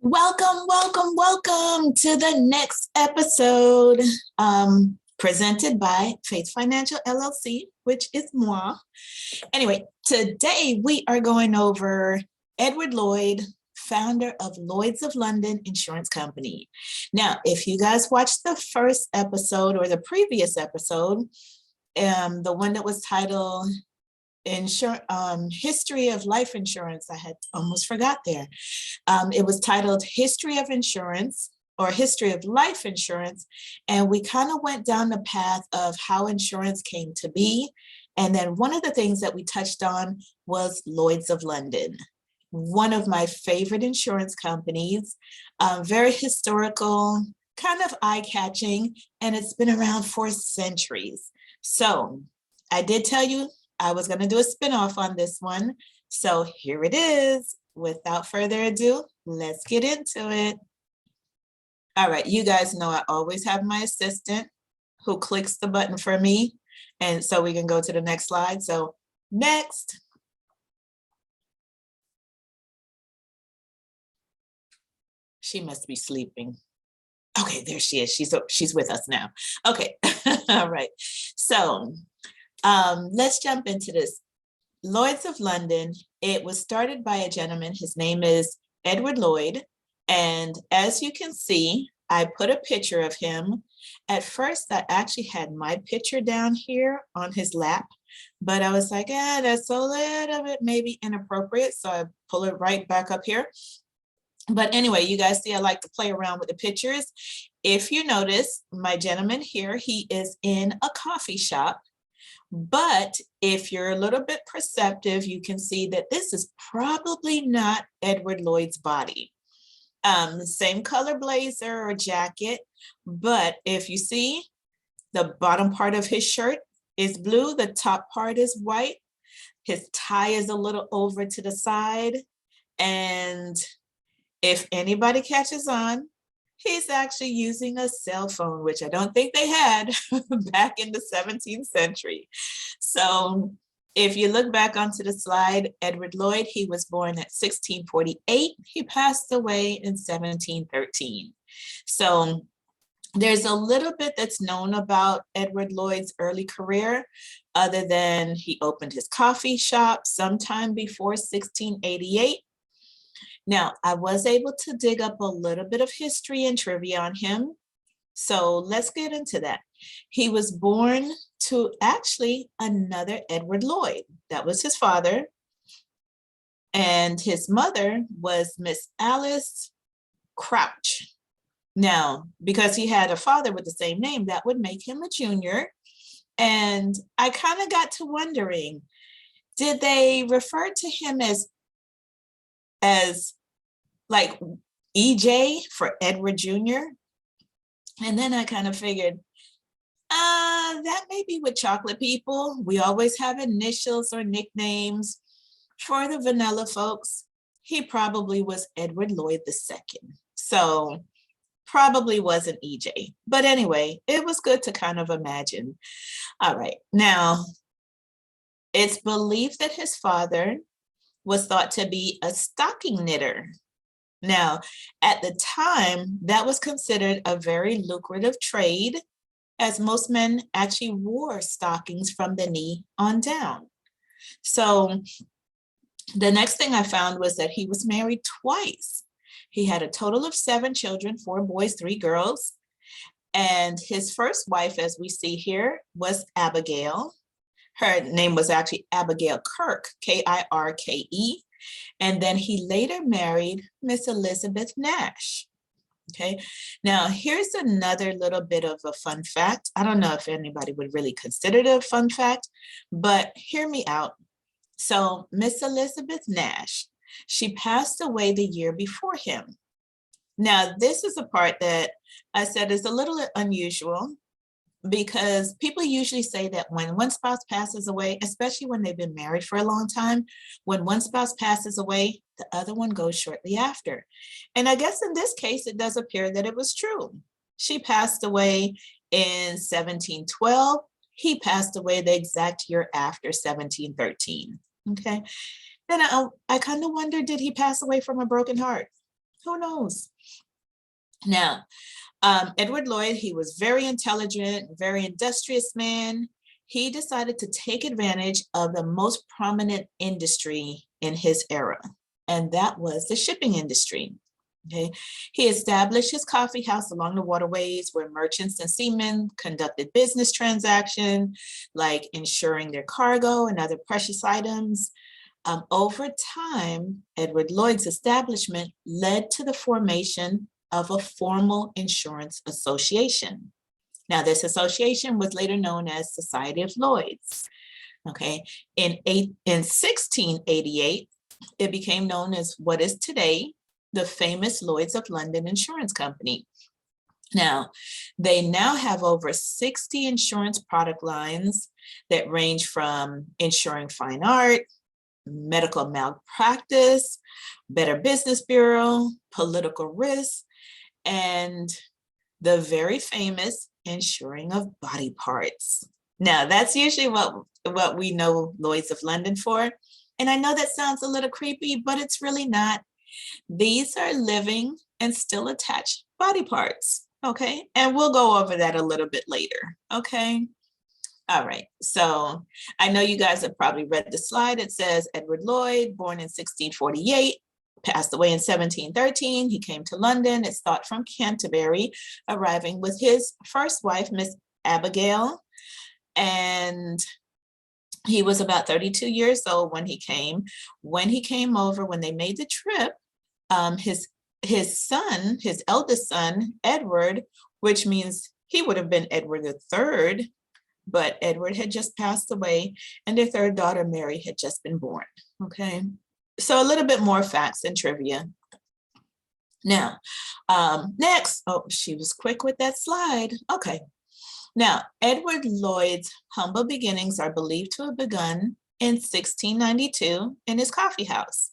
Welcome, welcome, welcome to the next episode presented by Faith Financial LLC, which is moi. Anyway, today we are going over Edward Lloyd, founder of Lloyd's of London Insurance Company. Now, if you guys watched the first episode or the previous episode, the one that was titled History of Life Insurance, I had almost forgot there. It was titled History of Insurance or History of Life Insurance. And we kind of went down the path of how insurance came to be. And then one of the things that we touched on was Lloyd's of London, one of my favorite insurance companies, very historical, kind of eye-catching, and it's been around for centuries. So I did tell you I was going to do a spinoff on this one. So here it is. Without further ado, let's get into it. All right, you guys know I always have my assistant who clicks the button for me. And so we can go to the next slide. So next. She must be sleeping. Okay, there she is. She's with us now. Okay, all right. So let's jump into this. Lloyd's of London, it was started by a gentleman. His name is Edward Lloyd. And as you can see, I put a picture of him. At first, I actually had my picture down here on his lap, but I was like, that's a little bit maybe inappropriate. So I pull it right back up here. But anyway, you guys see, I like to play around with the pictures. If you notice, my gentleman here, he is in a coffee shop. But if you're a little bit perceptive, you can see that this is probably not Edward Lloyd's body. Same color blazer or jacket, but if you see, the bottom part of his shirt is blue, the top part is white. His tie is a little over to the side. And if anybody catches on, he's actually using a cell phone, which I don't think they had back in the 17th century. So if you look back onto the slide, Edward Lloyd, he was born at 1648. He passed away in 1713. So there's a little bit that's known about Edward Lloyd's early career, other than he opened his coffee shop sometime before 1688. Now, I was able to dig up a little bit of history and trivia on him. So let's get into that. He was born to actually another Edward Lloyd. That was his father. And his mother was Miss Alice Crouch. Now, because he had a father with the same name, that would make him a junior. And I kind of got to wondering, did they refer to him as like EJ for Edward Jr.? And then I kind of figured, that may be with chocolate people. We always have initials or nicknames. For the vanilla folks, he probably was Edward Lloyd II. So probably wasn't EJ. But anyway, it was good to kind of imagine. All right, now it's believed that his father was thought to be a stocking knitter. Now, at the time, that was considered a very lucrative trade, as most men actually wore stockings from the knee on down. So the next thing I found was that he was married twice. He had a total of 7 children, 4 boys, 3 girls. And his first wife, as we see here, was Abigail. Her name was actually Abigail Kirke, Kirke. And then he later married Miss Elizabeth Nash. Okay, now here's another little bit of a fun fact. I don't know if anybody would really consider it a fun fact, but hear me out. So Miss Elizabeth Nash, she passed away the year before him. Now, this is a part that I said is a little unusual, because people usually say that when one spouse passes away, especially when they've been married for a long time, when one spouse passes away, the other one goes shortly after. And I guess in this case, it does appear that it was true. She passed away in 1712. He passed away the exact year after, 1713. Okay. Then I kind of wonder, did he pass away from a broken heart? Who knows? Now, Edward Lloyd, he was very intelligent, very industrious man. He decided to take advantage of the most prominent industry in his era, and that was the shipping industry. Okay. He established his coffee house along the waterways where merchants and seamen conducted business transactions, like insuring their cargo and other precious items. Over time, Edward Lloyd's establishment led to the formation of a formal insurance association. Now, this association was later known as Society of Lloyds. Okay, in 1688, it became known as what is today the famous Lloyd's of London Insurance Company. Now, they now have over 60 insurance product lines that range from insuring fine art, medical malpractice, Better Business Bureau, political risk, and the very famous insuring of body parts. Now, that's usually what we know Lloyd's of London for. And I know that sounds a little creepy, but it's really not. These are living and still attached body parts, okay? And we'll go over that a little bit later, okay? All right, so I know you guys have probably read the slide. It says Edward Lloyd, born in 1648, passed away in 1713. He came to London, it's thought from Canterbury, arriving with his first wife, Miss Abigail, and he was about 32 years old when he came. When he came over, when they made the trip, his son, his eldest son, Edward, which means he would have been Edward III, but Edward had just passed away and their third daughter, Mary, had just been born, okay? So a little bit more facts and trivia. Now, next, oh, she was quick with that slide. Okay. Now, Edward Lloyd's humble beginnings are believed to have begun in 1692 in his coffee house.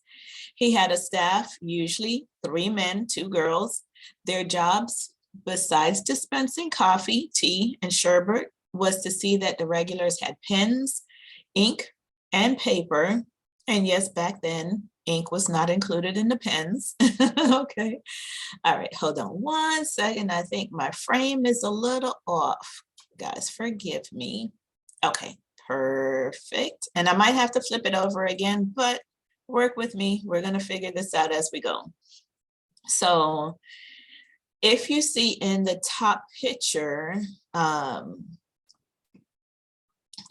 He had a staff, usually 3 men, 2 girls. Their jobs, besides dispensing coffee, tea, and sherbet, was to see that the regulars had pens, ink, and paper. And yes, back then, ink was not included in the pens. Okay. All right, hold on 1 second. I think my frame is a little off. Guys, forgive me. Okay, perfect. And I might have to flip it over again, but work with me. We're going to figure this out as we go. So if you see in the top picture,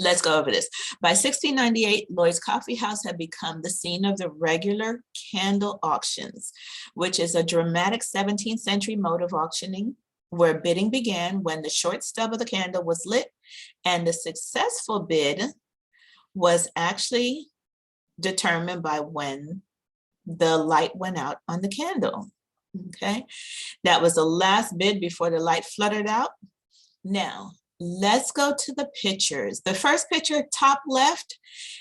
let's go over this. By 1698, Lloyd's Coffee House had become the scene of the regular candle auctions, which is a dramatic 17th century mode of auctioning where bidding began when the short stub of the candle was lit, and the successful bid was actually determined by when the light went out on the candle. Okay, that was the last bid before the light fluttered out. Now, let's go to the pictures. The first picture, top left,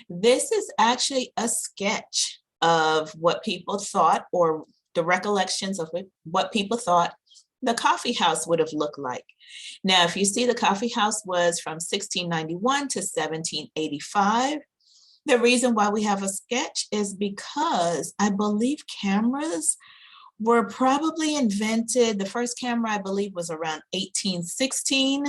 this is actually a sketch of what people thought, or the recollections of what people thought the coffee house would have looked like. Now, if you see, the coffee house was from 1691 to 1785. The reason why we have a sketch is because I believe cameras were probably invented. The first camera, I believe, was around 1816.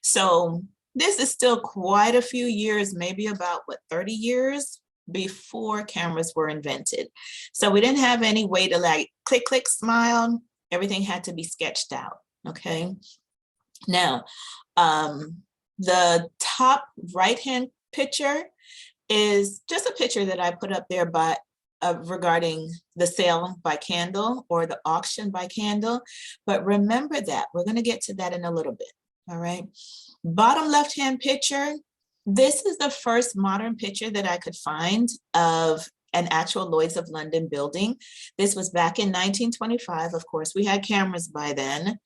So this is still quite a few years, maybe about 30 years before cameras were invented. So we didn't have any way to like click, click, smile. Everything had to be sketched out, okay? Now, the top right-hand picture is just a picture that I put up there by regarding the sale by candle or the auction by candle. But remember that, we're gonna get to that in a little bit, all right? Bottom left-hand picture, this is the first modern picture that I could find of an actual Lloyd's of London building. This was back in 1925. Of course, we had cameras by then.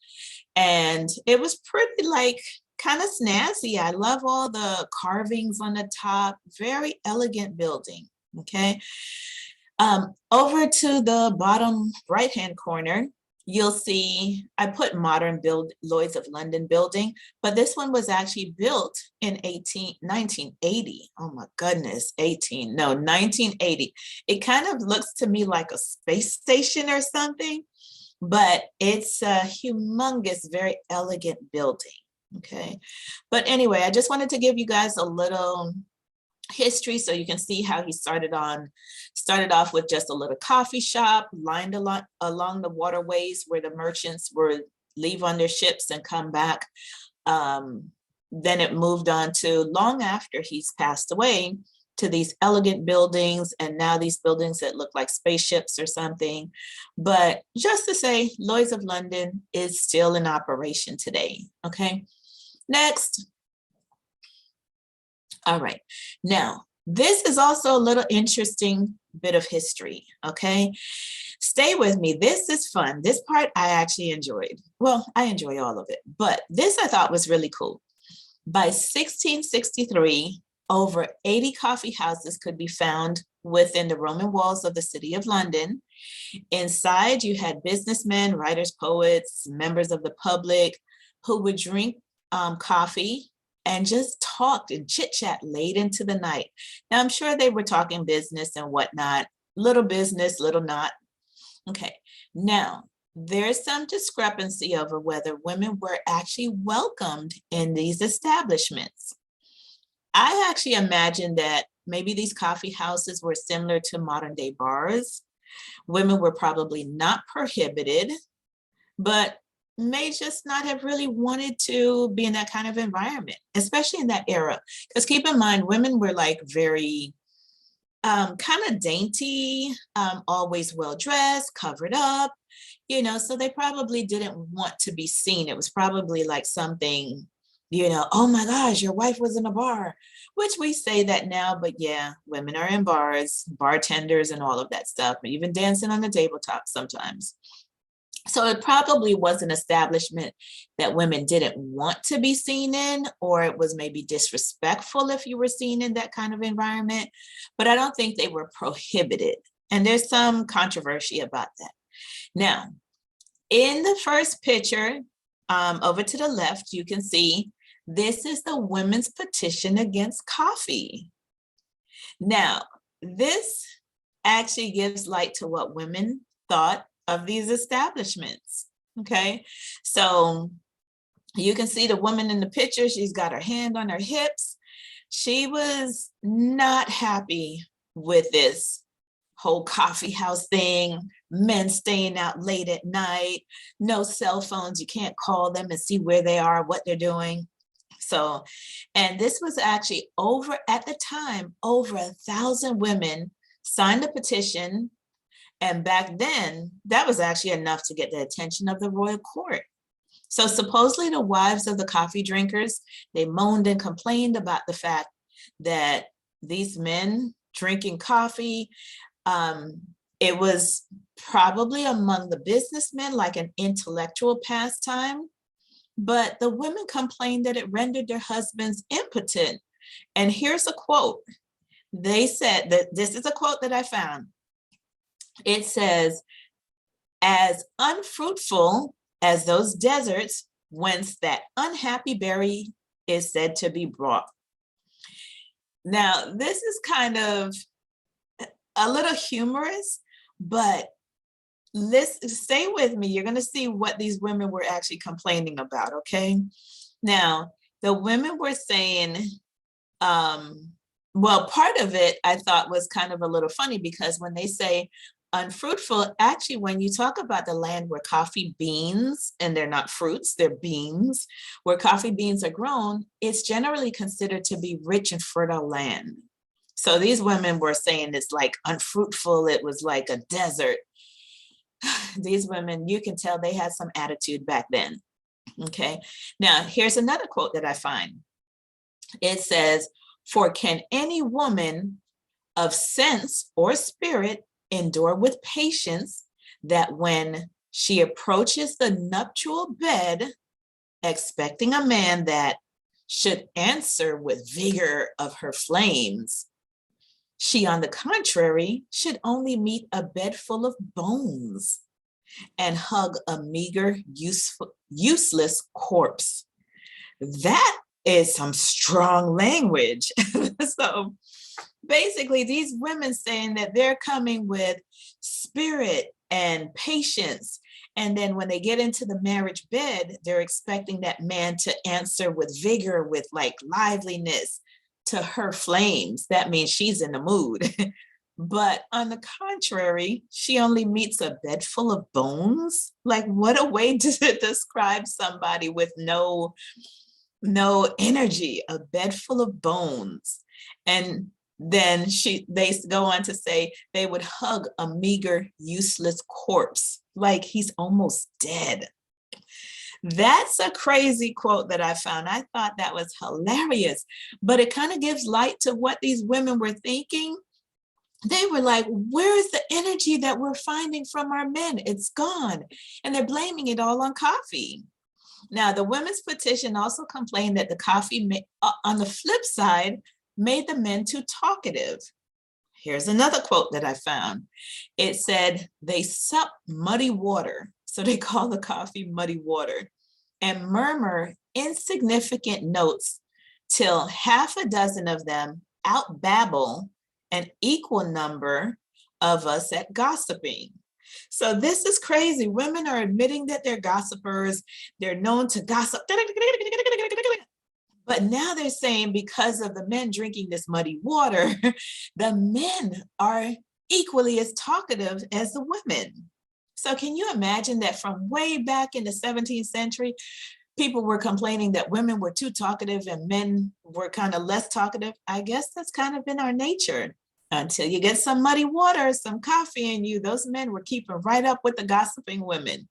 And it was pretty like kind of snazzy. I love all the carvings on the top, very elegant building, okay? Over to the bottom right-hand corner, you'll see, I put modern Lloyd's of London building, but this one was actually built in 1980. Oh my goodness, 1980. It kind of looks to me like a space station or something. but it's a humongous, very elegant building. Okay. But anyway, I just wanted to give you guys a little history so you can see how he started off with just a little coffee shop lined along the waterways where the merchants would leave on their ships and come back. Then it moved on to, long after he's passed away, to these elegant buildings, and now these buildings that look like spaceships or something. But just to say, Lloyd's of London is still in operation today. Okay, next. All right, now this is also a little interesting bit of history. Okay, stay with me. This is fun. This part I actually enjoyed. Well, I enjoy all of it, but this I thought was really cool. By 1663, over 80 coffee houses could be found within the Roman walls of the city of London. Inside, you had businessmen, writers, poets, members of the public who would drink coffee and just talked and chit chat late into the night. Now, I'm sure they were talking business and whatnot, little business, little not. Okay, now there's some discrepancy over whether women were actually welcomed in these establishments. I actually imagine that maybe these coffee houses were similar to modern day bars. Women were probably not prohibited, but may just not have really wanted to be in that kind of environment, especially in that era. Because keep in mind, women were like very kind of dainty, always well dressed, covered up, you know, so they probably didn't want to be seen. It was probably like something, you know, oh my gosh, your wife was in a bar, which we say that now, but yeah, women are in bars, bartenders and all of that stuff, even dancing on the tabletop sometimes. So it probably was an establishment that women didn't want to be seen in, or it was maybe disrespectful if you were seen in that kind of environment, but I don't think they were prohibited. And there's some controversy about that. Now, in the first picture, over to the left, you can see this is the women's petition against coffee. Now, this actually gives light to what women thought of these establishments. Okay, so you can see the woman in the picture, she's got her hand on her hips. She was not happy with this whole coffee house thing, men staying out late at night, no cell phones, you can't call them and see where they are, what they're doing. So, and this was actually at the time, over 1,000 women signed a petition. And back then, that was actually enough to get the attention of the royal court. So supposedly the wives of the coffee drinkers, they moaned and complained about the fact that these men drinking coffee, it was probably among the businessmen like an intellectual pastime, but the women complained that it rendered their husbands impotent. And here's a quote. They said that, this is a quote that I found. It says, as unfruitful as those deserts whence that unhappy berry is said to be brought. Now, this is kind of a little humorous, but stay with me. You're going to see what these women were actually complaining about, okay? Now, the women were saying, well, part of it I thought was kind of a little funny, because when they say unfruitful, actually, when you talk about the land where coffee beans, and they're not fruits, they're beans, where coffee beans are grown, it's generally considered to be rich and fertile land. So these women were saying it's like unfruitful, it was like a desert. These women, you can tell they had some attitude back then. Okay, now here's another quote that I find. It says, for can any woman of sense or spirit endure with patience that when she approaches the nuptial bed, expecting a man that should answer with vigor of her flames, she, on the contrary, should only meet a bed full of bones and hug a meager, useless corpse? That is some strong language. So basically, these women saying that they're coming with spirit and patience. And then when they get into the marriage bed, they're expecting that man to answer with vigor, with like liveliness to her flames. That means she's in the mood. But on the contrary, she only meets a bed full of bones. Like, what a way to describe somebody with no energy, a bed full of bones. And then they go on to say they would hug a meager, useless corpse, like he's almost dead. That's a crazy quote that I found. I thought that was hilarious, but it kind of gives light to what these women were thinking. They were like, where's the energy that we're finding from our men? It's gone. And they're blaming it all on coffee. Now, the women's petition also complained that the coffee, on the flip side, made the men too talkative. Here's another quote that I found. It said, they sup muddy water. So they call the coffee muddy water and murmur insignificant notes till half a dozen of them outbabble an equal number of us at gossiping. So this is crazy. Women are admitting that they're gossipers. They're known to gossip. But now they're saying because of the men drinking this muddy water, the men are equally as talkative as the women. So can you imagine that from way back in the 17th century, people were complaining that women were too talkative and men were kind of less talkative? I guess that's kind of been our nature. Until you get some muddy water, some coffee in you, those men were keeping right up with the gossiping women.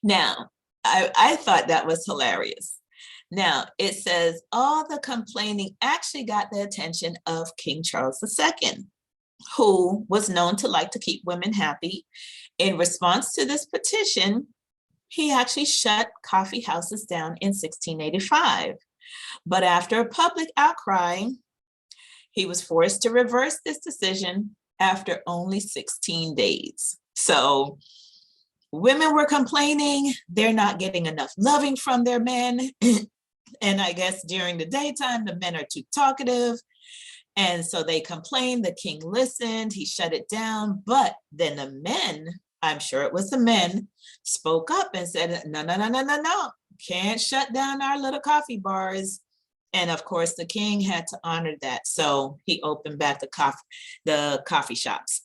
Now, I thought that was hilarious. Now, it says all the complaining actually got the attention of King Charles II, who was known to like to keep women happy. In response to this petition, he actually shut coffee houses down in 1685. But after a public outcry, he was forced to reverse this decision after only 16 days. So women were complaining they're not getting enough loving from their men. And I guess during the daytime, the men are too talkative. And so they complained, the king listened, he shut it down. But then the men, I'm sure it was the men, spoke up and said, no, no, no, no, no, no, can't shut down our little coffee bars. And of course, the king had to honor that. So he opened back the coffee shops.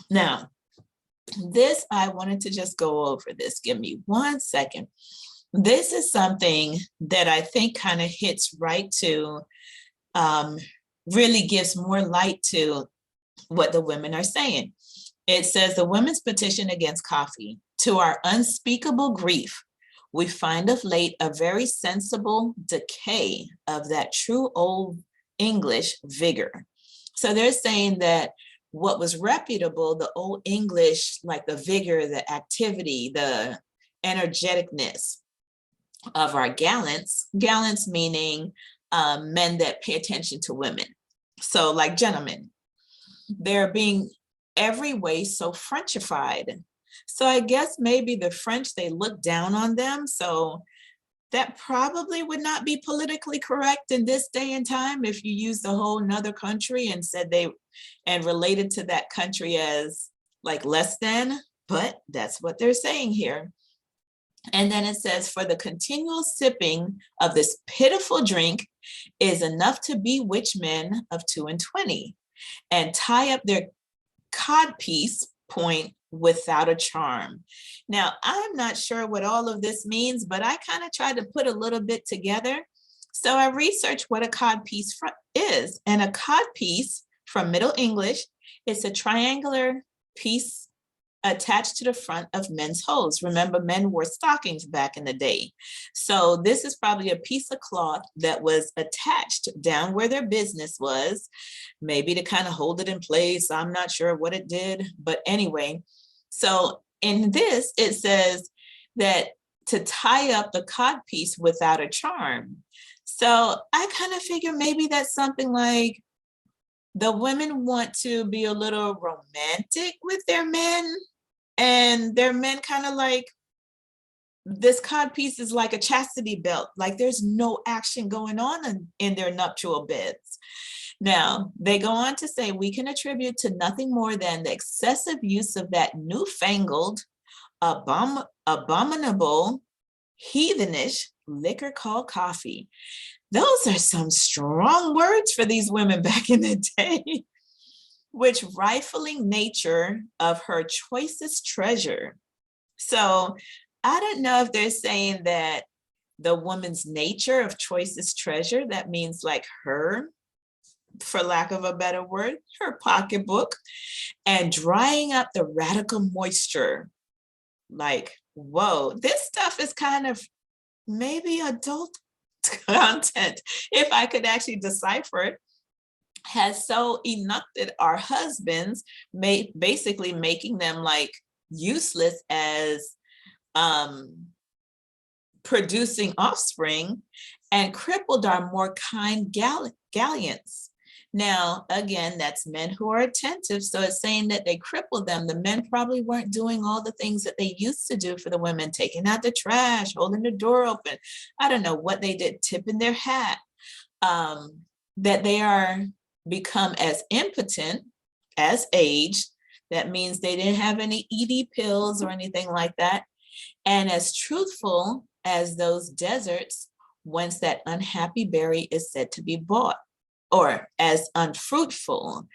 Now, this, I wanted to just go over this. Give me 1 second. This is something that I think kind of hits right to, really gives more light to what the women are saying. It says the women's petition against coffee. To our unspeakable grief, we find of late a very sensible decay of that true old English vigor. So they're saying that what was reputable, the old English, like the vigor, the activity, the energeticness of our gallants meaning men that pay attention to women. So like gentlemen, they're being every way so Frenchified. So I guess maybe the French, they look down on them. So that probably would not be politically correct in this day and time if you used a whole nother country and said and related to that country as like less than, but that's what they're saying here. And then it says, for the continual sipping of this pitiful drink is enough to bewitch men of 2 and 20 and tie up their codpiece point without a charm. Now, I'm not sure what all of this means, but I kind of tried to put a little bit together. So I researched what a codpiece is. And a codpiece from Middle English is a triangular piece attached to the front of men's hose. Remember, men wore stockings back in the day. So this is probably a piece of cloth that was attached down where their business was, maybe to kind of hold it in place. I'm not sure what it did, but anyway. So in this, it says that to tie up the codpiece without a charm. So I kind of figure maybe that's something like the women want to be a little romantic with their men, and their men kind of like this codpiece is like a chastity belt, like there's no action going on in their nuptial beds. Now, they go on to say, we can attribute to nothing more than the excessive use of that newfangled, abominable, heathenish liquor called coffee. Those are some strong words for these women back in the day, which rifling nature of her choicest treasure. So I don't know if they're saying that the woman's nature of choicest treasure, that means like her, for lack of a better word, her pocketbook, and drying up the radical moisture. Like, whoa, this stuff is kind of maybe adult content, if I could actually decipher it, has so enucted our husbands, basically making them like useless as producing offspring, and crippled our more kind galleons. Now, again, that's men who are attentive. So it's saying that they crippled them. The men probably weren't doing all the things that they used to do for the women, taking out the trash, holding the door open. I don't know what they did, tipping their hat, that they are become as impotent as age. That means they didn't have any ED pills or anything like that. And as truthful as those deserts, whence that unhappy berry is said to be bought, or as unfruitful.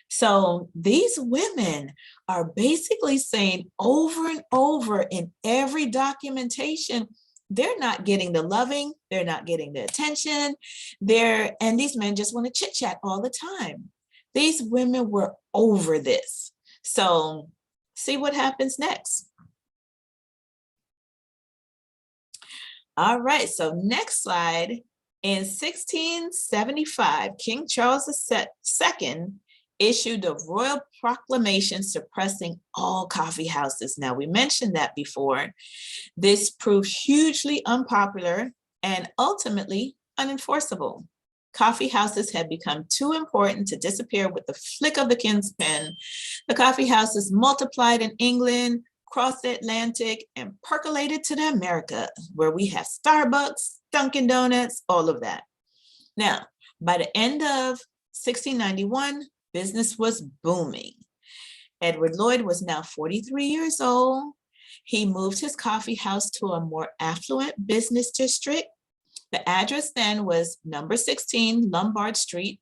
So these women are basically saying over and over in every documentation, they're not getting the loving, they're not getting the attention, and these men just want to chit chat all the time. These women were over this. So see what happens next. All right, so next slide. In 1675, King Charles II issued a royal proclamation suppressing all coffee houses. Now, we mentioned that before. This proved hugely unpopular and ultimately unenforceable. Coffee houses had become too important to disappear with the flick of the king's pen. The coffee houses multiplied in England, crossed the Atlantic, and percolated to the America, where we have Starbucks, Dunkin' Donuts, all of that. Now, by the end of 1691, business was booming. Edward Lloyd was now 43 years old. He moved his coffee house to a more affluent business district. The address then was number 16 Lombard Street,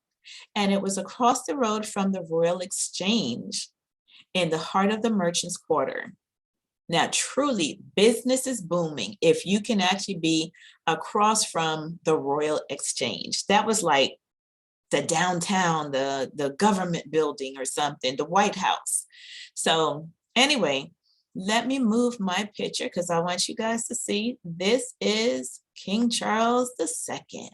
and it was across the road from the Royal Exchange in the heart of the Merchants Quarter. Now, truly, business is booming if you can actually be across from the Royal Exchange. That was like the downtown, the government building or something, the White House. So anyway, let me move my picture because I want you guys to see. This is King Charles II.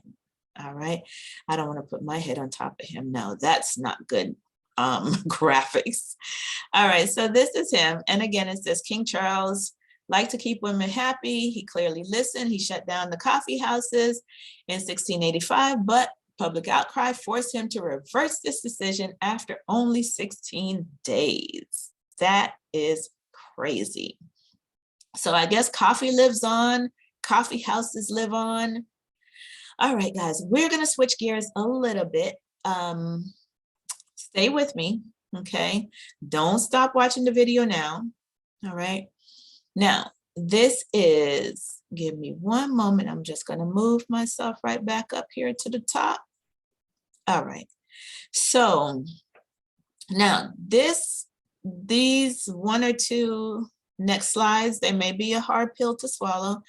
All right. I don't want to put my head on top of him. No, that's not good graphics. All right, so this is him. And again, it says King Charles liked to keep women happy. He clearly listened. He shut down the coffee houses in 1685, but public outcry forced him to reverse this decision after only 16 days. That is crazy. So I guess coffee lives on, coffee houses live on. All right, guys, we're gonna switch gears a little bit. Stay with me, okay? Don't stop watching the video now, all right? Now, this is, give me one moment. I'm just gonna move myself right back up here to the top. All right, so now these one or two next slides, they may be a hard pill to swallow,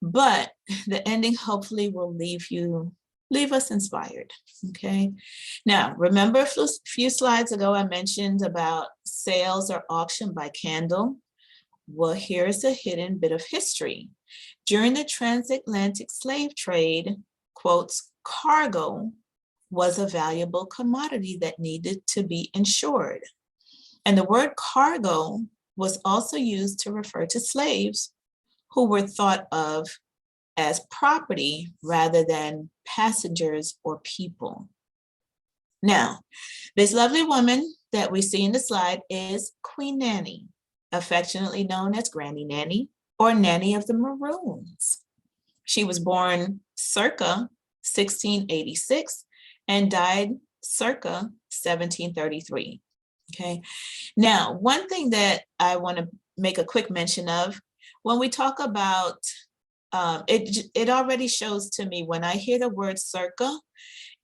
but the ending hopefully will leave us inspired, okay? Now, remember a few slides ago, I mentioned about sales or auction by candle. Well, here's a hidden bit of history. During the transatlantic slave trade, quotes, cargo was a valuable commodity that needed to be insured. And the word cargo was also used to refer to slaves who were thought of as property rather than passengers or people. Now, this lovely woman that we see in the slide is Queen Nanny, affectionately known as Granny Nanny. or Nanny of the Maroons. She was born circa 1686 and died circa 1733. Okay. Now, one thing that I want to make a quick mention of, when we talk about, it already shows to me when I hear the word circa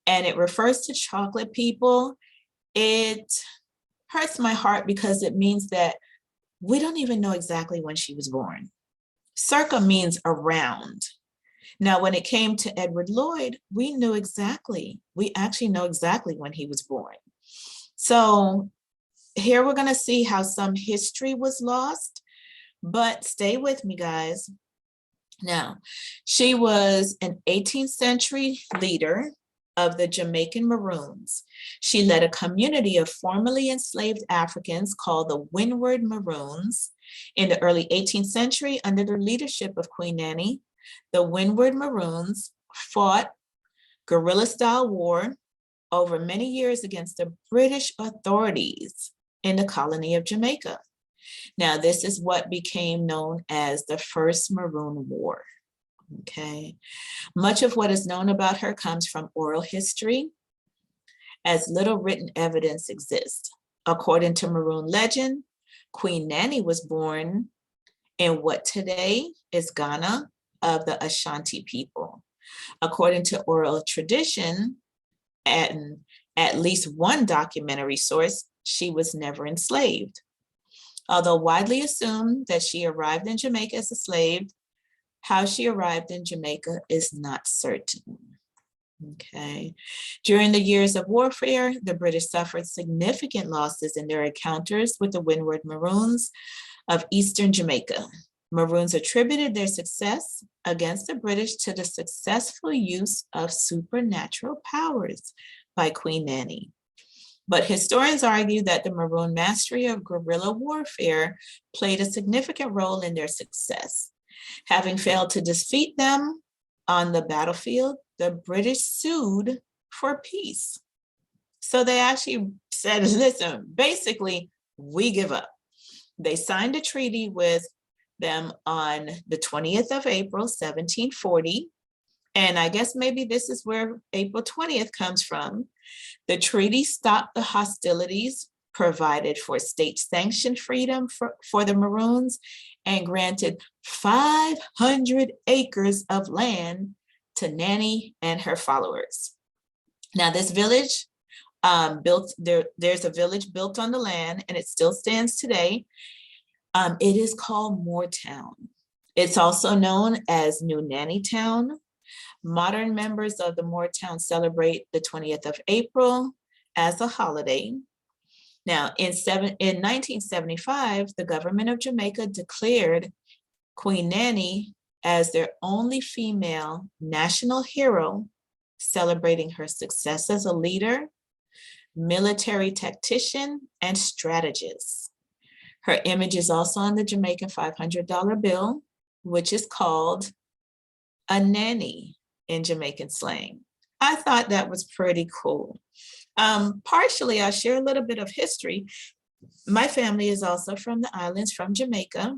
and it refers to chocolate people, it hurts my heart because it means that we don't even know exactly when she was born. Circa means around. Now, when it came to Edward Lloyd, we actually know exactly when he was born. So here we're going to see how some history was lost, but stay with me, guys. Now, she was an 18th century leader of the Jamaican Maroons. She led a community of formerly enslaved Africans called the Windward Maroons. In the early 18th century, under the leadership of Queen Nanny, the Windward Maroons fought guerrilla-style war over many years against the British authorities in the colony of Jamaica. Now, this is what became known as the First Maroon War. Okay. Much of what is known about her comes from oral history, as little written evidence exists. According to Maroon legend, Queen Nanny was born in what today is Ghana of the Ashanti people. According to oral tradition, and at least one documentary source, she was never enslaved. Although widely assumed that she arrived in Jamaica as a slave, how she arrived in Jamaica is not certain. Okay. During the years of warfare, the British suffered significant losses in their encounters with the Windward Maroons of Eastern Jamaica. Maroons attributed their success against the British to the successful use of supernatural powers by Queen Nanny. But historians argue that the Maroon mastery of guerrilla warfare played a significant role in their success. Having failed to defeat them on the battlefield, the British sued for peace. So they actually said, listen, basically, we give up. They signed a treaty with them on the 20th of April, 1740. And I guess maybe this is where April 20th comes from. The treaty stopped the hostilities, provided for state-sanctioned freedom for the Maroons, and granted 500 acres of land to Nanny and her followers. Now, this village there's a village built on the land, and it still stands today. It is called Moortown. It's also known as New Nanny Town. Modern members of the Moortown celebrate the 20th of April as a holiday. Now, in 1975, the government of Jamaica declared Queen Nanny as their only female national hero, celebrating her success as a leader, military tactician, and strategist. Her image is also on the Jamaican $500 bill, which is called a nanny in Jamaican slang. I thought that was pretty cool. Partially, I'll share a little bit of history. My family is also from the islands, from Jamaica,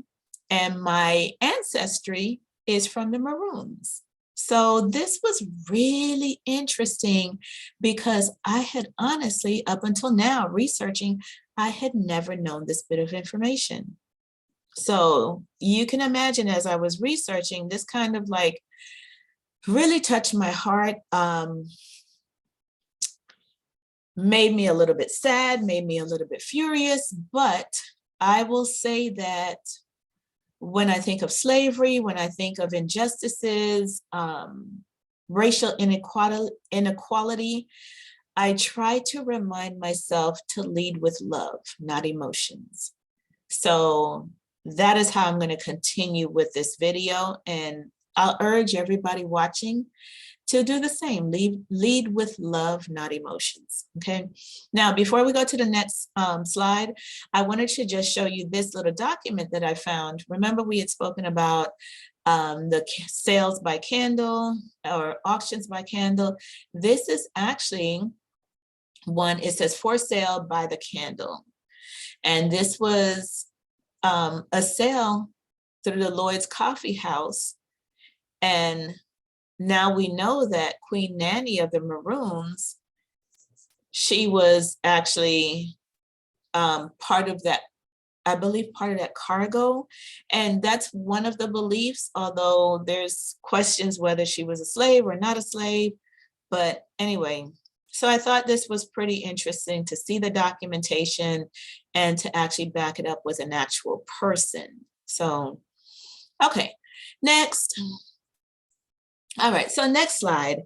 and my ancestry is from the Maroons. So this was really interesting because I had honestly, up until now, researching, I had never known this bit of information. So you can imagine, as I was researching, this kind of like really touched my heart, made me a little bit sad, made me a little bit furious, but I will say that when I think of slavery, when I think of injustices, racial inequality, I try to remind myself to lead with love, not emotions. So that is how I'm going to continue with this video, and I'll urge everybody watching to do the same. Lead with love, not emotions. Okay. Now, before we go to the next slide, I wanted to just show you this little document that I found. Remember, we had spoken about the sales by candle or auctions by candle. This is actually one. It says for sale by the candle. And this was a sale through the Lloyd's Coffee House. And now we know that Queen Nanny of the Maroons, she was actually part of that, I believe, part of that cargo. And that's one of the beliefs, although there's questions whether she was a slave or not a slave. But anyway, so I thought this was pretty interesting to see the documentation and to actually back it up with an actual person. So, okay, next. All right, so next slide.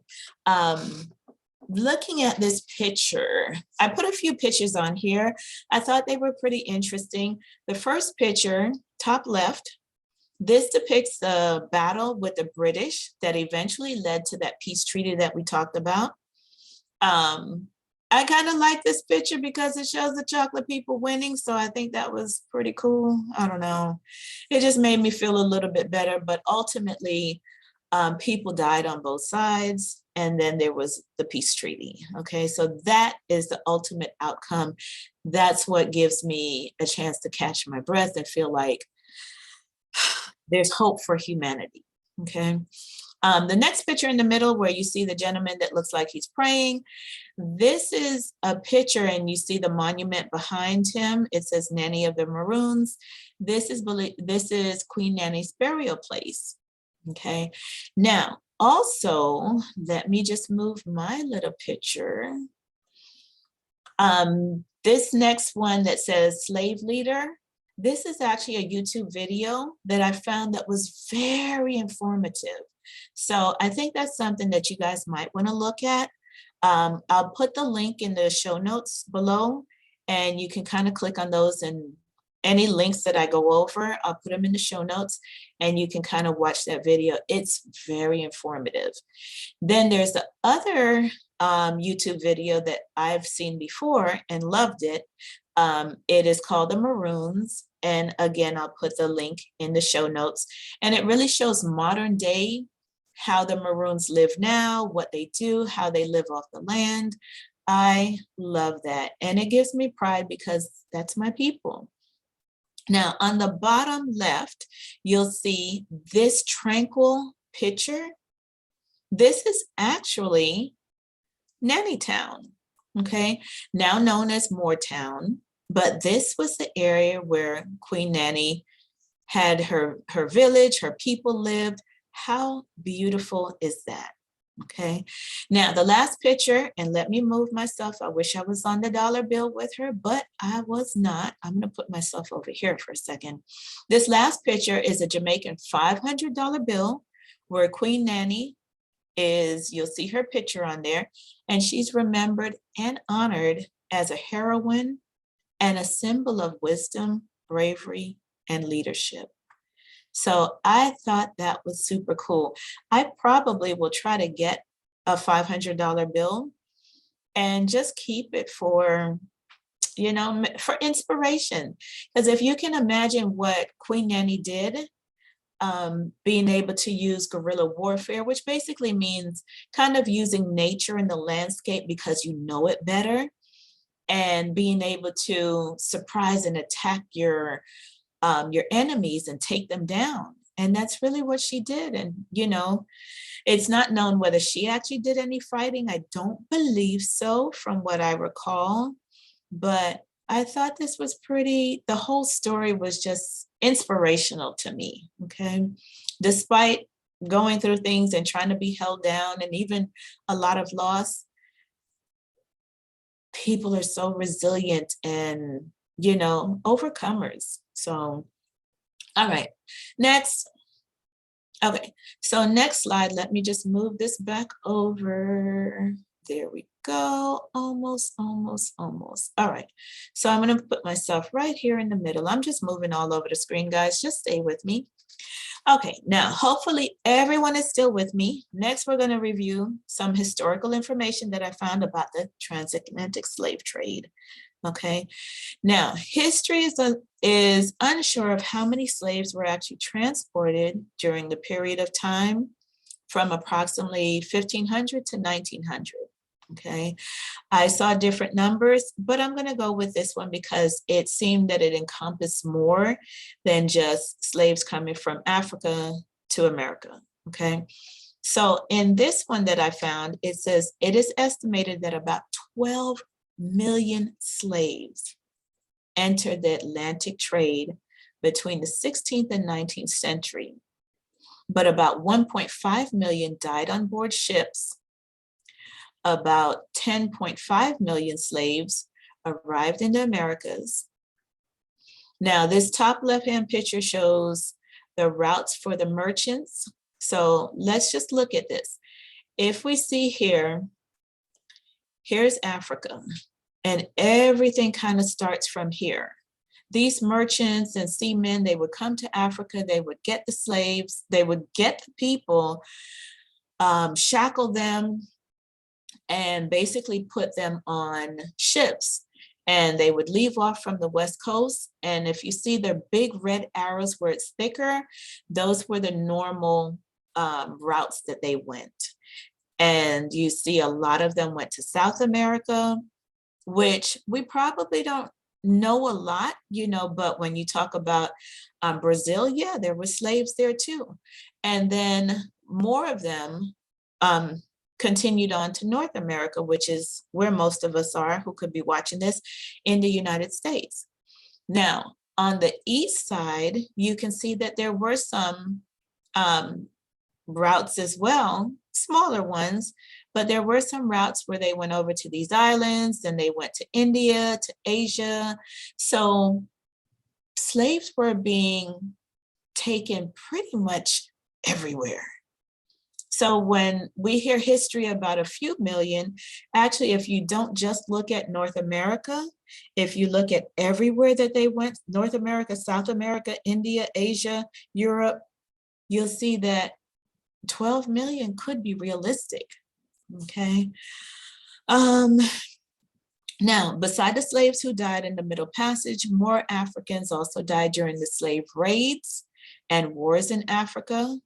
Looking at this picture, I put a few pictures on here. I thought they were pretty interesting. The first picture, top left, this depicts the battle with the British that eventually led to that peace treaty that we talked about. I kind of like this picture because it shows the chocolate people winning. So I think that was pretty cool. I don't know. It just made me feel a little bit better, but ultimately people died on both sides. And then there was the peace treaty. Okay, so that is the ultimate outcome. That's what gives me a chance to catch my breath and feel like there's hope for humanity. Okay. The next picture in the middle where you see the gentleman that looks like he's praying, this is a picture and you see the monument behind him. It says Nanny of the Maroons. This is Queen Nanny's burial place. Okay. Now, also, let me just move my little picture. This next one that says slave leader, this is actually a YouTube video that I found that was very informative. So I think that's something that you guys might want to look at. I'll put the link in the show notes below, and you can kind of click on those, and any links that I go over, I'll put them in the show notes and you can kind of watch that video. It's very informative. Then there's the other YouTube video that I've seen before and loved it. It is called The Maroons. And again, I'll put the link in the show notes. And it really shows modern day, how the Maroons live now, what they do, how they live off the land. I love that. And it gives me pride because that's my people. Now, on the bottom left, you'll see this tranquil picture. This is actually Nanny Town, okay? Now known as Moortown, but this was the area where Queen Nanny had her village, her people lived. How beautiful is that? Okay, now the last picture, and let me move myself. I wish I was on the dollar bill with her, but I was not. I'm going to put myself over here for a second. This last picture is a Jamaican $500 bill where Queen Nanny is, you'll see her picture on there, and she's remembered and honored as a heroine and a symbol of wisdom, bravery, and leadership. So I thought that was super cool. I probably will try to get a $500 bill and just keep it for, you know, for inspiration. Because if you can imagine what Queen Nanny did, being able to use guerrilla warfare, which basically means kind of using nature in the landscape because you know it better, and being able to surprise and attack your enemies and take them down. And that's really what she did. And, you know, it's not known whether she actually did any fighting. I don't believe so from what I recall, but I thought this was pretty, the whole story was just inspirational to me, okay? Despite going through things and trying to be held down and even a lot of loss, people are so resilient and, you know, overcomers. So, all right, next. Okay, so next slide, let me just move this back over. There we go, almost. All right, so I'm gonna put myself right here in the middle. I'm just moving all over the screen, guys, just stay with me. Okay, now hopefully everyone is still with me. Next, we're gonna review some historical information that I found about the transatlantic slave trade. Okay, now history is unsure of how many slaves were actually transported during the period of time from approximately 1500 to 1900. Okay, I saw different numbers, but I'm going to go with this one because it seemed that it encompassed more than just slaves coming from Africa to America. Okay, so in this one that I found, it says it is estimated that about 12 million slaves entered the Atlantic trade between the 16th and 19th century, but about 1.5 million died on board ships. About 10.5 million slaves arrived in the Americas. Now, this top left-hand picture shows the routes for the merchants. So let's just look at this. If we see here, here's Africa, and everything kind of starts from here. These merchants and seamen, they would come to Africa, they would get the slaves, they would get the people, shackle them, and basically put them on ships. And they would leave off from the West Coast. And if you see the big red arrows where it's thicker, those were the normal routes that they went. And you see a lot of them went to South America, which we probably don't know a lot, but when you talk about Brazil, yeah, there were slaves there too. And then more of them continued on to North America, which is where most of us are who could be watching this in the United States. Now, on the east side, you can see that there were some routes as well, smaller ones, but there were some routes where they went over to these islands, and they went to India, to Asia. So slaves were being taken pretty much everywhere. So when we hear history about a few million, actually, if you don't just look at North America, if you look at everywhere that they went, North America, South America, India, Asia, Europe, you'll see that 12 million could be realistic, okay? Now, beside the slaves who died in the Middle Passage, more Africans also died during the slave raids and wars in Africa,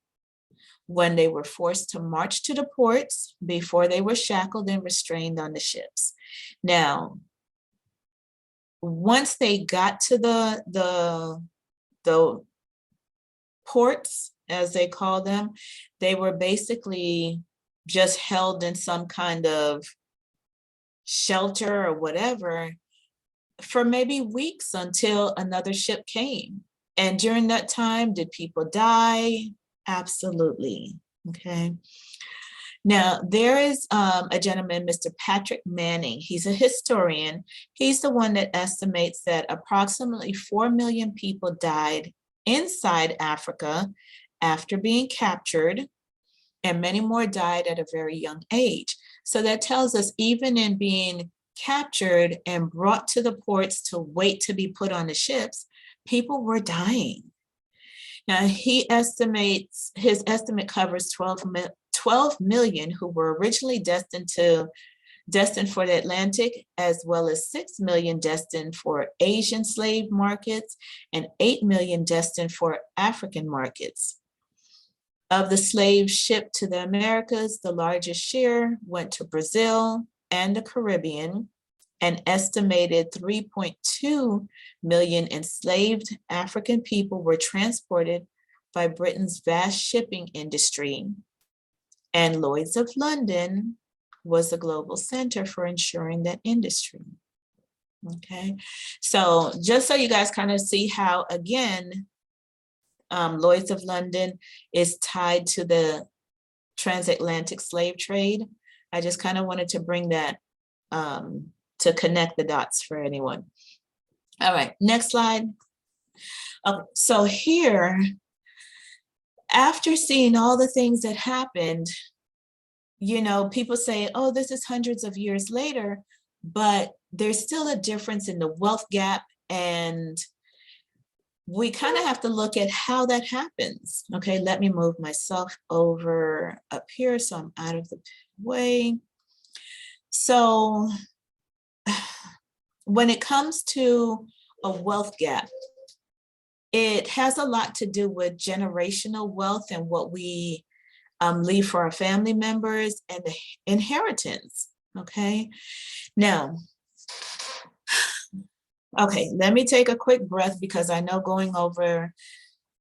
when they were forced to march to the ports before they were shackled and restrained on the ships. Now, once they got to the ports, as they call them, they were basically just held in some kind of shelter or whatever for maybe weeks until another ship came. And during that time, did people die? Absolutely. Okay. Now, there is a gentleman, Mr. Patrick Manning. He's a historian. He's the one that estimates that approximately 4 million people died inside Africa after being captured, and many more died at a very young age. So that tells us even in being captured and brought to the ports to wait to be put on the ships, people were dying. Now, his estimate covers 12 million who were originally destined for the Atlantic, as well as 6 million destined for Asian slave markets and 8 million destined for African markets. Of the slaves shipped to the Americas, the largest share went to Brazil and the Caribbean. An estimated 3.2 million enslaved African people were transported by Britain's vast shipping industry. And Lloyd's of London was the global center for ensuring that industry. Okay, so just so you guys kind of see how, again, Lloyd's of London is tied to the transatlantic slave trade. I just kind of wanted to bring that to connect the dots for anyone. All right, next slide. So here, after seeing all the things that happened, people say, oh, this is hundreds of years later, but there's still a difference in the wealth gap, and we kind of have to look at how that happens. Okay, let me move myself over up here so I'm out of the way. So when it comes to a wealth gap, it has a lot to do with generational wealth and what we leave for our family members and the inheritance. Okay, now, okay, let me take a quick breath because I know going over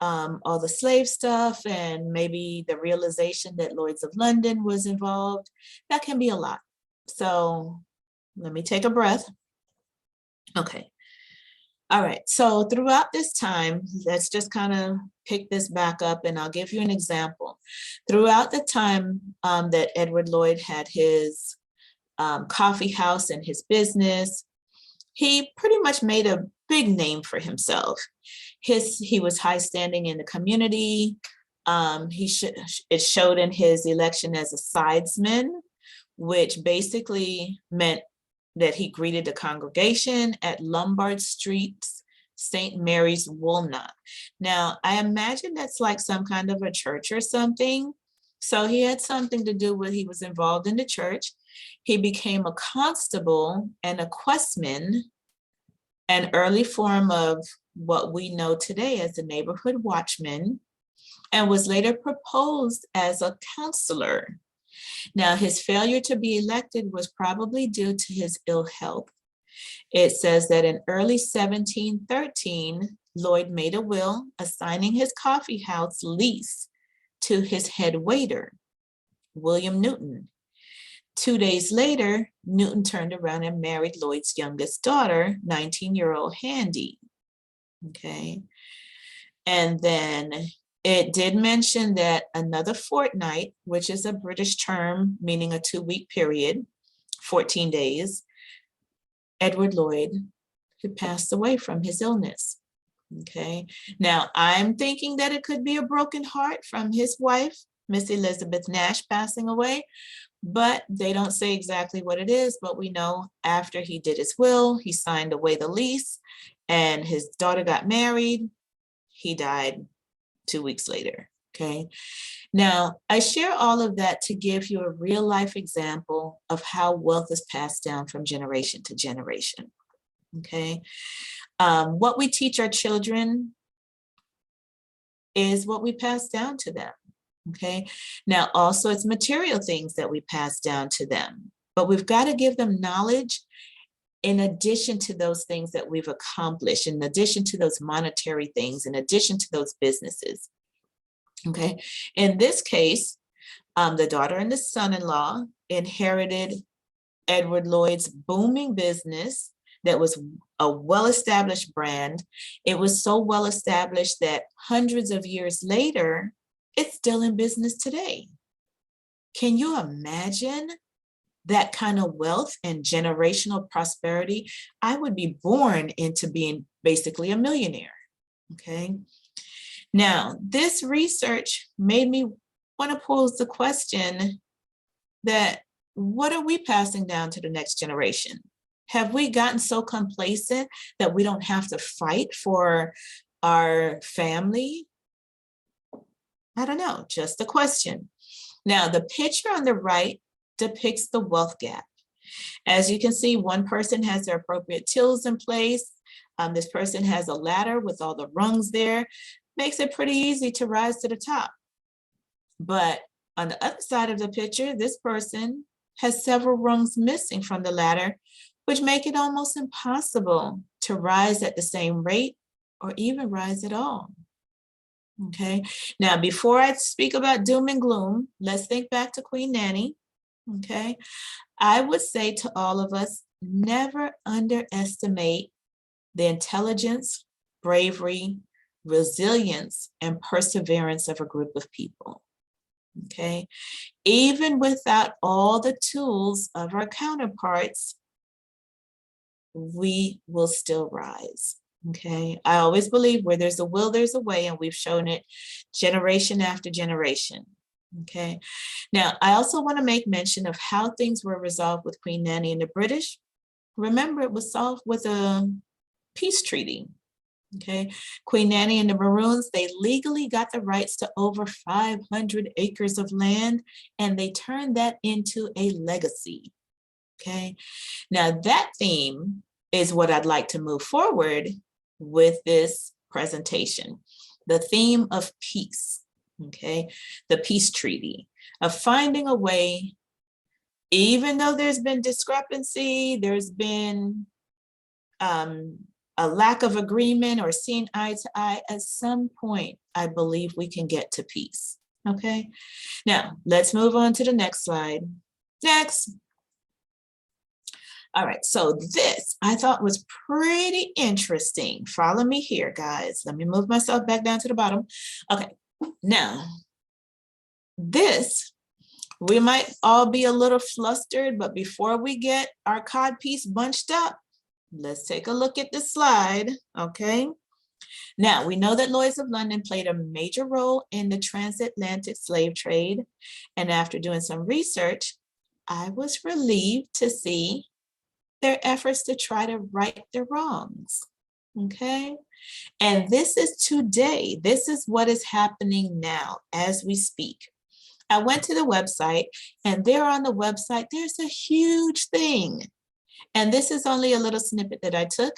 all the slave stuff and maybe the realization that Lloyd's of London was involved, that can be a lot. So let me take a breath. Okay. All right. So throughout this time, let's just kind of pick this back up and I'll give you an example. Throughout the time that Edward Lloyd had his coffee house and his business, he pretty much made a big name for himself. He was high standing in the community. It showed in his election as a sidesman, which basically meant that he greeted the congregation at Lombard Street's St. Mary's Woolnock. Now, I imagine that's like some kind of a church or something. So he had something to do with, he was involved in the church. He became a constable and a questman, an early form of what we know today as the neighborhood watchman, and was later proposed as a counselor. Now, his failure to be elected was probably due to his ill health. It says that in early 1713, Lloyd made a will assigning his coffee house lease to his head waiter, William Newton. 2 days later, Newton turned around and married Lloyd's youngest daughter, 19-year-old Handy. Okay. And then it did mention that another fortnight, which is a British term meaning a 2-week period, 14 days, Edward Lloyd had passed away from his illness. Okay. Now, I'm thinking that it could be a broken heart from his wife, Miss Elizabeth Nash, passing away, but they don't say exactly what it is. But we know after he did his will, he signed away the lease, and his daughter got married. He died 2 weeks later. Okay. Now, I share all of that to give you a real life example of how wealth is passed down from generation to generation. Okay. What we teach our children is what we pass down to them. Okay. Now, also, it's material things that we pass down to them, but we've got to give them knowledge in addition to those things that we've accomplished, in addition to those monetary things, in addition to those businesses. Okay. In this case, the daughter and the son-in-law inherited Edward Lloyd's booming business that was a well-established brand. It was so well-established that hundreds of years later, it's still in business today. Can you imagine that kind of wealth and generational prosperity? I would be born into being basically a millionaire. Okay. Now, this research made me want to pose the question that what are we passing down to the next generation? Have we gotten so complacent that we don't have to fight for our family? I don't know, just a question. Now, the picture on the right depicts the wealth gap. As you can see, one person has their appropriate tills in place. This person has a ladder with all the rungs there. Makes it pretty easy to rise to the top. But on the other side of the picture, this person has several rungs missing from the ladder, which make it almost impossible to rise at the same rate or even rise at all. Okay, now before I speak about doom and gloom, let's think back to Queen Nanny. Okay, I would say to all of us, never underestimate the intelligence, bravery, resilience, and perseverance of a group of people. Okay, even without all the tools of our counterparts, we will still rise. Okay, I always believe where there's a will, there's a way, and we've shown it generation after generation. Okay, now I also want to make mention of how things were resolved with Queen Nanny and the British. Remember, it was solved with a peace treaty. Okay, Queen Nanny and the Maroons, they legally got the rights to over 500 acres of land, and they turned that into a legacy. Okay, now that theme is what I'd like to move forward with this presentation. The theme of peace, okay, the peace treaty, of finding a way even though there's been discrepancy, there's been a lack of agreement or seeing eye to eye, at some point, I believe we can get to peace. Okay, now let's move on to the next slide. Next. All right, so this I thought was pretty interesting. Follow me here, guys. Let me move myself back down to the bottom. Okay, now this, we might all be a little flustered, but before we get our cod piece bunched up, let's take a look at this slide, okay? Now, we know that Lloyd of London played a major role in the transatlantic slave trade, and after doing some research, I was relieved to see their efforts to try to right their wrongs, okay? And this is today. This is what is happening now as we speak. I went to the website, and there on the website, there's a huge thing. And this is only a little snippet that I took.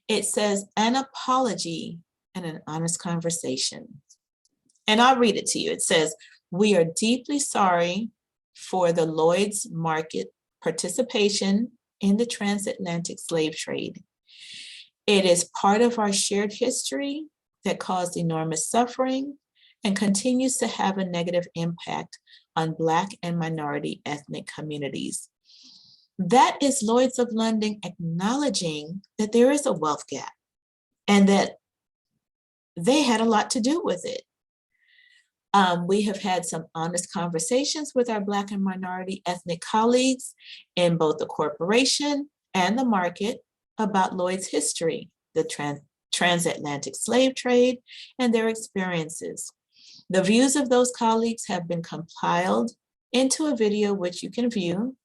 It says an apology and an honest conversation. And I'll read it to you. It says, "We are deeply sorry for the Lloyd's market participation in the transatlantic slave trade. It is part of our shared history that caused enormous suffering and continues to have a negative impact on Black and minority ethnic communities." That is Lloyd's of London acknowledging that there is a wealth gap and that they had a lot to do with it. We have had some honest conversations with our Black and minority ethnic colleagues in both the corporation and the market about Lloyd's history, the transatlantic slave trade, and their experiences. The views of those colleagues have been compiled into a video which you can view,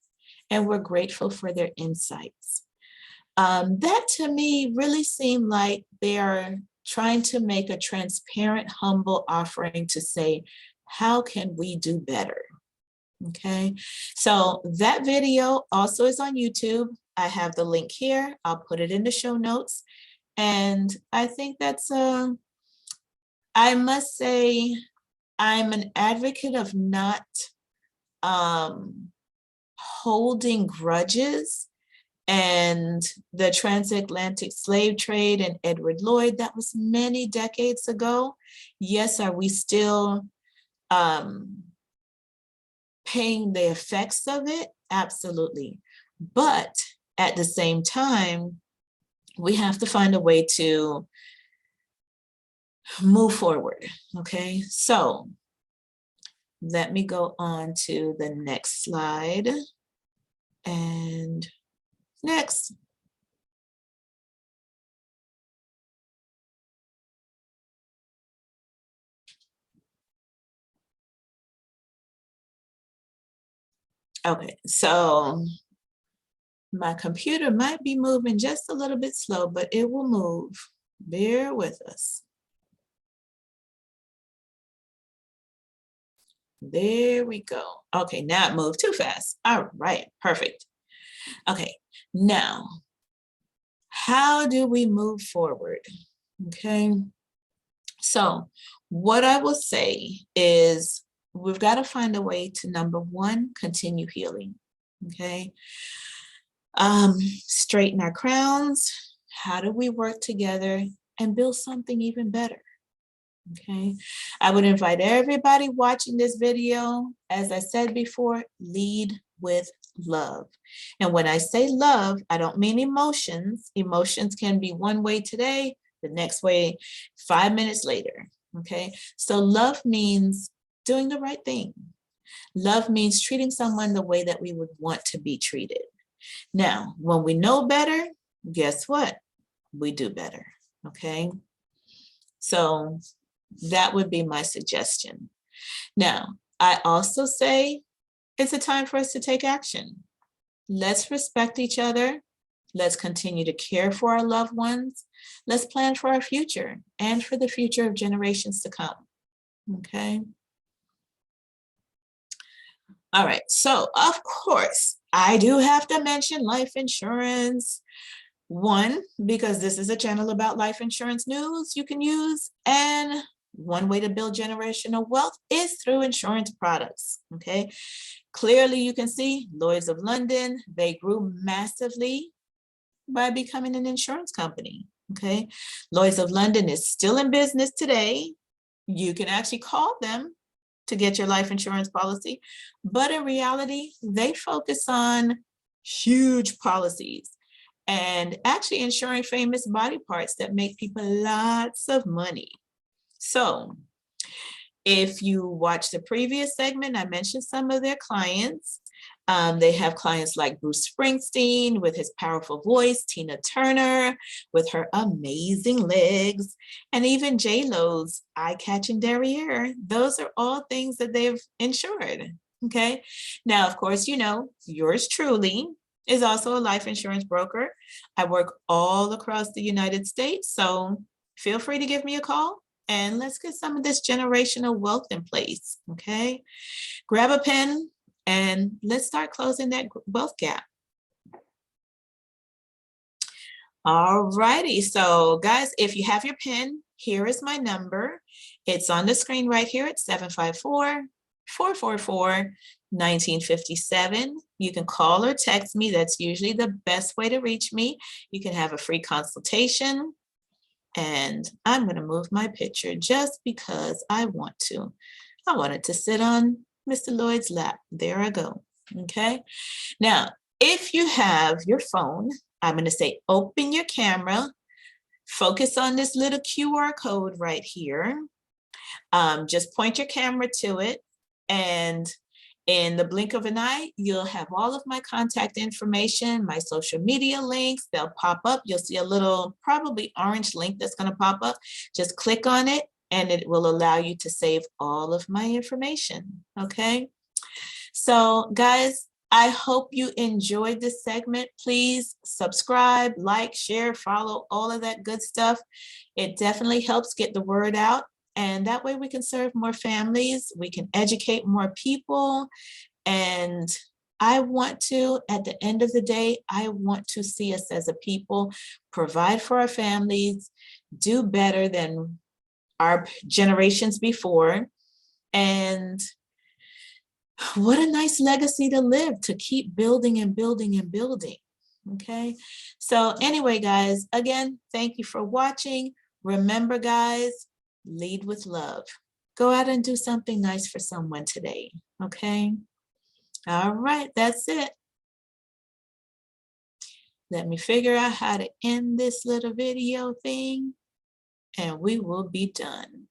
and we're grateful for their insights. That to me really seemed like they are trying to make a transparent, humble offering to say, how can we do better? Okay, so that video also is on YouTube. I have the link here. I'll put it in the show notes. And I think that's, I must say, I'm an advocate of not holding grudges. And the transatlantic slave trade and Edward Lloyd, that was many decades ago. Yes, are we still paying the effects of it? Absolutely. But at the same time, we have to find a way to move forward, okay? So let me go on to the next slide. And next. Okay, so my computer might be moving just a little bit slow, but it will move. Bear with us. There we go. Okay, now it moved too fast. All right, perfect. Okay, now, how do we move forward? Okay, so what I will say is we've got to find a way to, number one, continue healing. Okay, straighten our crowns. How do we work together and build something even better? Okay, I would invite everybody watching this video, as I said before, lead with love. And when I say love, I don't mean emotions. Emotions can be one way today, the next way 5 minutes later. Okay, so love means doing the right thing. Love means treating someone the way that we would want to be treated. Now, when we know better, guess what? We do better. Okay, so that would be my suggestion. Now, I also say it's a time for us to take action. Let's respect each other. Let's continue to care for our loved ones. Let's plan for our future and for the future of generations to come. Okay. All right. So, of course, I do have to mention life insurance. One, because this is a channel about life insurance news you can use, and one way to build generational wealth is through insurance products, okay? Clearly, you can see Lloyd's of London, they grew massively by becoming an insurance company, okay? Lloyd's of London is still in business today. You can actually call them to get your life insurance policy, but in reality, they focus on huge policies and actually insuring famous body parts that make people lots of money. So if you watch the previous segment, I mentioned some of their clients. They have clients like Bruce Springsteen with his powerful voice, Tina Turner with her amazing legs, and even J-Lo's eye-catching derriere. Those are all things that they've insured, okay? Now, of course, you know, yours truly is also a life insurance broker. I work all across the United States, so feel free to give me a call and let's get some of this generational wealth in place, okay? Grab a pen and let's start closing that wealth gap. All righty, so guys, if you have your pen, here is my number. It's on the screen right here at 754-444-1957. You can call or text me. That's usually the best way to reach me. You can have a free consultation. And I'm going to move my picture just because I want to. I wanted to sit on Mr. Lloyd's lap. There I go. Okay. Now, if you have your phone, I'm going to say open your camera, focus on this little QR code right here. Just point your camera to it, and in the blink of an eye, you'll have all of my contact information, my social media links, they'll pop up. You'll see a little probably orange link that's going to pop up. Just click on it and it will allow you to save all of my information, okay? So guys, I hope you enjoyed this segment. Please subscribe, like, share, follow, all of that good stuff. It definitely helps get the word out. And that way we can serve more families, we can educate more people. And I want to, at the end of the day, I want to see us as a people provide for our families, do better than our generations before. And what a nice legacy to live, to keep building and building and building. Okay. So anyway, guys, again, thank you for watching. Remember, guys, lead with love. Go out and do something nice for someone today, okay? All right, that's it. Let me figure out how to end this little video thing, and we will be done.